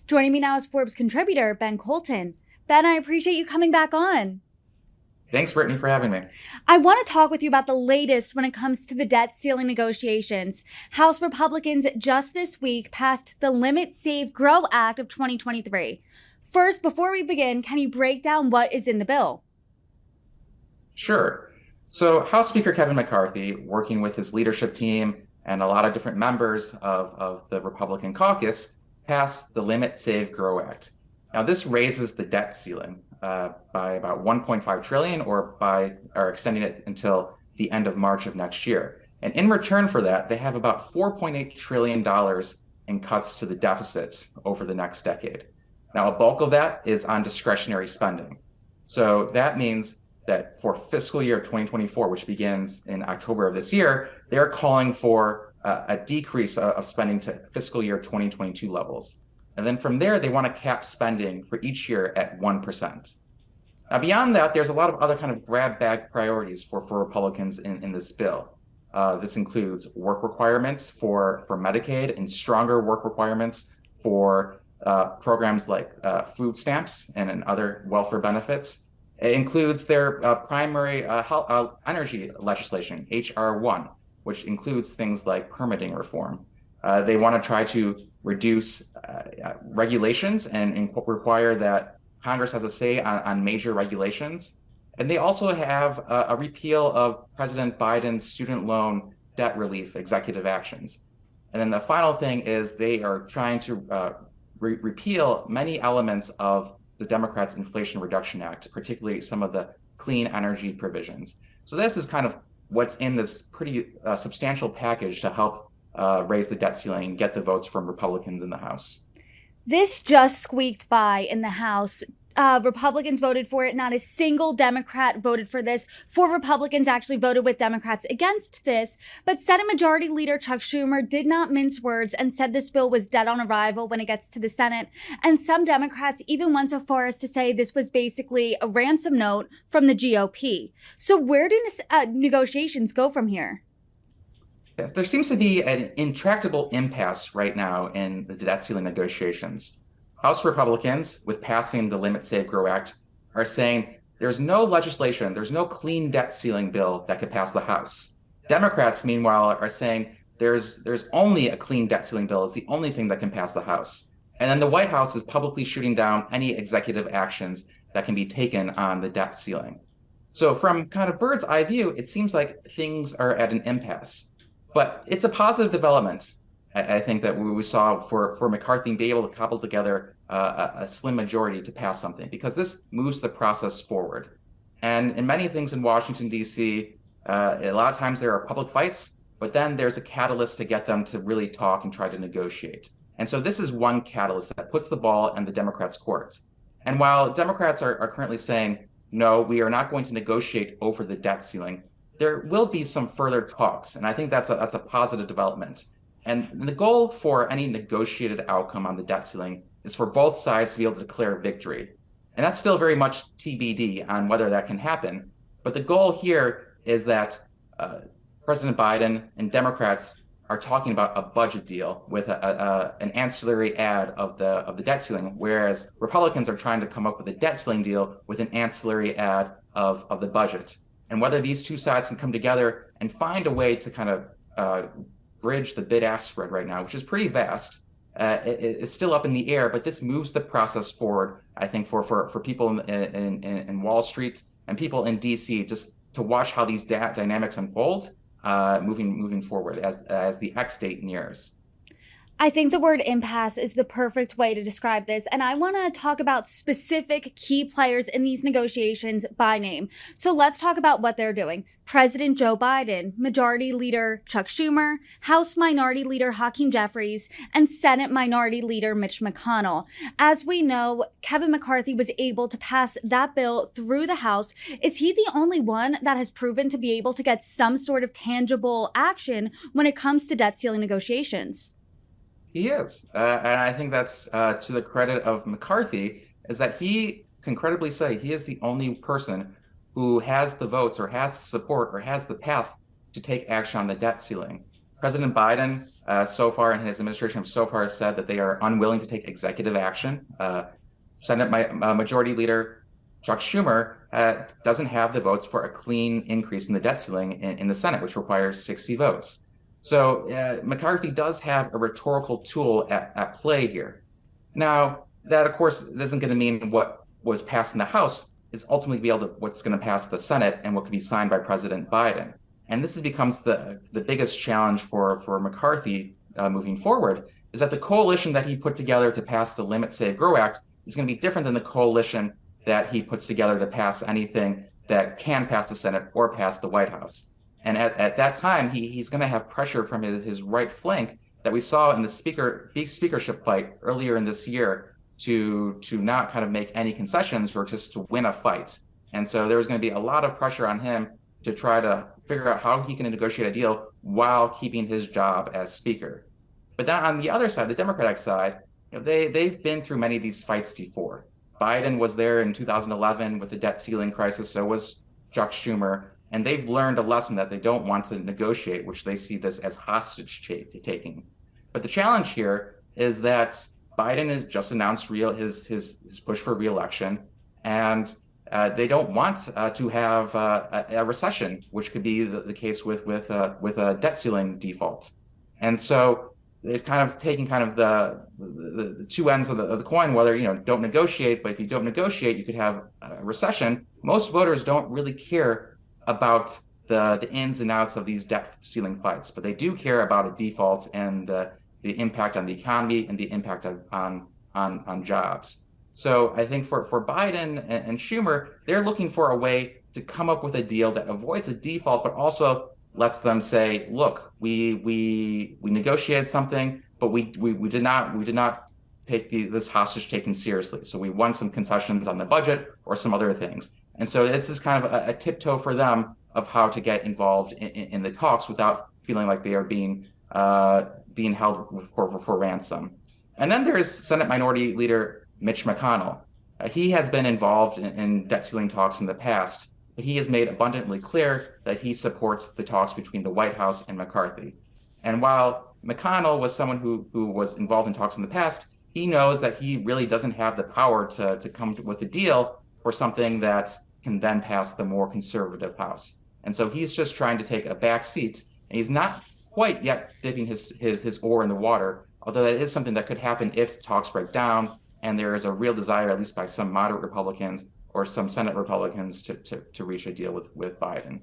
Joining me now is Forbes contributor Ben Koltun. Ben, I appreciate you coming back on. Thanks, Brittany, for having me. I want to talk with you about the latest when it comes to the debt ceiling negotiations. House Republicans just this week passed the Limit, Save, Grow Act of 2023. First, before we begin, can you break down what is in the bill? Sure. So House Speaker Kevin McCarthy, working with his leadership team and a lot of different members of the Republican caucus, passed the Limit, Save, Grow Act. Now, this raises the debt ceiling by about 1.5 trillion or extending it until the end of March of next year. And in return for that, they have about $4.8 trillion in cuts to the deficit over the next decade. Now, a bulk of that is on discretionary spending. So that means that for fiscal year 2024, which begins in October of this year, they're calling for a decrease of spending to fiscal year 2022 levels. And then from there, they want to cap spending for each year at 1%. Now, beyond that, there's a lot of other kind of grab bag priorities for Republicans in this bill. This includes work requirements for Medicaid and stronger work requirements for programs like food stamps and other welfare benefits. It includes their primary energy legislation, H.R. 1, which includes things like permitting reform. They want to try to reduce regulations and require that Congress has a say on major regulations. And they also have a repeal of President Biden's student loan debt relief executive actions. And then the final thing is they are trying to repeal many elements of the Democrats' Inflation Reduction Act, particularly some of the clean energy provisions. So this is kind of what's in this pretty substantial package to help raise the debt ceiling and get the votes from Republicans in the House. This just squeaked by in the House. Republicans voted for it. Not a single Democrat voted for this. 4 Republicans actually voted with Democrats against this. But Senate Majority Leader Chuck Schumer did not mince words and said this bill was dead on arrival when it gets to the Senate. And some Democrats even went so far as to say this was basically a ransom note from the GOP. So where do negotiations go from here? Yes, there seems to be an intractable impasse right now in the debt ceiling negotiations. House Republicans, with passing the Limit, Save, Grow Act, are saying there's no legislation, there's no clean debt ceiling bill that could pass the House. Democrats, meanwhile, are saying there's only a clean debt ceiling bill is the only thing that can pass the House. And then the White House is publicly shooting down any executive actions that can be taken on the debt ceiling. So from kind of bird's eye view, it seems like things are at an impasse. But it's a positive development, I think, that we saw for McCarthy be able to cobble together a slim majority to pass something, because this moves the process forward. And in many things in Washington, D.C., a lot of times there are public fights, but then there's a catalyst to get them to really talk and try to negotiate. And so this is one catalyst that puts the ball in the Democrats' court. And while Democrats are currently saying, no, we are not going to negotiate over the debt ceiling, there will be some further talks. And I think that's a positive development. And the goal for any negotiated outcome on the debt ceiling is for both sides to be able to declare victory. And that's still very much TBD on whether that can happen. But the goal here is that President Biden and Democrats are talking about a budget deal with an ancillary add of the debt ceiling, whereas Republicans are trying to come up with a debt ceiling deal with an ancillary add of the budget. And whether these two sides can come together and find a way to kind of bridge the bid-ask spread right now, which is pretty vast, it's still up in the air. But this moves the process forward, I think, for people in Wall Street and people in D.C. just to watch how these dynamics unfold, moving forward as the X date nears. I think the word impasse is the perfect way to describe this, and I want to talk about specific key players in these negotiations by name. So let's talk about what they're doing. President Joe Biden, Majority Leader Chuck Schumer, House Minority Leader Hakeem Jeffries, and Senate Minority Leader Mitch McConnell. As we know, Kevin McCarthy was able to pass that bill through the House. Is he the only one that has proven to be able to get some sort of tangible action when it comes to debt ceiling negotiations? He is. And I think that's to the credit of McCarthy, is that he can credibly say he is the only person who has the votes or has the support or has the path to take action on the debt ceiling. President Biden, so far in his administration, have so far said that they are unwilling to take executive action. Senate Majority Leader Chuck Schumer doesn't have the votes for a clean increase in the debt ceiling in the Senate, which requires 60 votes. So McCarthy does have a rhetorical tool at play here. Now, that, of course, isn't going to mean what was passed in the House is ultimately be able to what's going to pass the Senate and what can be signed by President Biden. And this becomes the biggest challenge for McCarthy moving forward, is that the coalition that he put together to pass the Limit, Save, Grow Act is going to be different than the coalition that he puts together to pass anything that can pass the Senate or pass the White House. And at that time, he's going to have pressure from his right flank that we saw in the speakership fight earlier in this year to not kind of make any concessions or just to win a fight. And so there was going to be a lot of pressure on him to try to figure out how he can negotiate a deal while keeping his job as speaker. But then on the other side, the Democratic side, they've been through many of these fights before. Biden was there in 2011 with the debt ceiling crisis, so was Chuck Schumer, and they've learned a lesson that they don't want to negotiate, which they see this as hostage taking. But the challenge here is that Biden has just announced his push for re-election, and they don't want to have a recession, which could be the case with a debt ceiling default. And so it's kind of taking kind of the two ends of the coin, whether, don't negotiate, but if you don't negotiate, you could have a recession. Most voters don't really care about the ins and outs of these debt ceiling fights, but they do care about a default and the impact on the economy and the impact on jobs. So I think for Biden and Schumer, they're looking for a way to come up with a deal that avoids a default, but also lets them say, look, we negotiated something, but we did not take this hostage taken seriously. So we won some concessions on the budget or some other things. And so this is kind of a tiptoe for them of how to get involved in the talks without feeling like they are being held for ransom. And then there's Senate Minority Leader Mitch McConnell. He has been involved in debt ceiling talks in the past, but he has made abundantly clear that he supports the talks between the White House and McCarthy. And while McConnell was someone who was involved in talks in the past, he knows that he really doesn't have the power to come with a deal for something that can then pass the more conservative House. And so he's just trying to take a back seat, and he's not quite yet dipping his oar in the water, although that is something that could happen if talks break down and there is a real desire, at least by some moderate Republicans or some Senate Republicans, to reach a deal with Biden.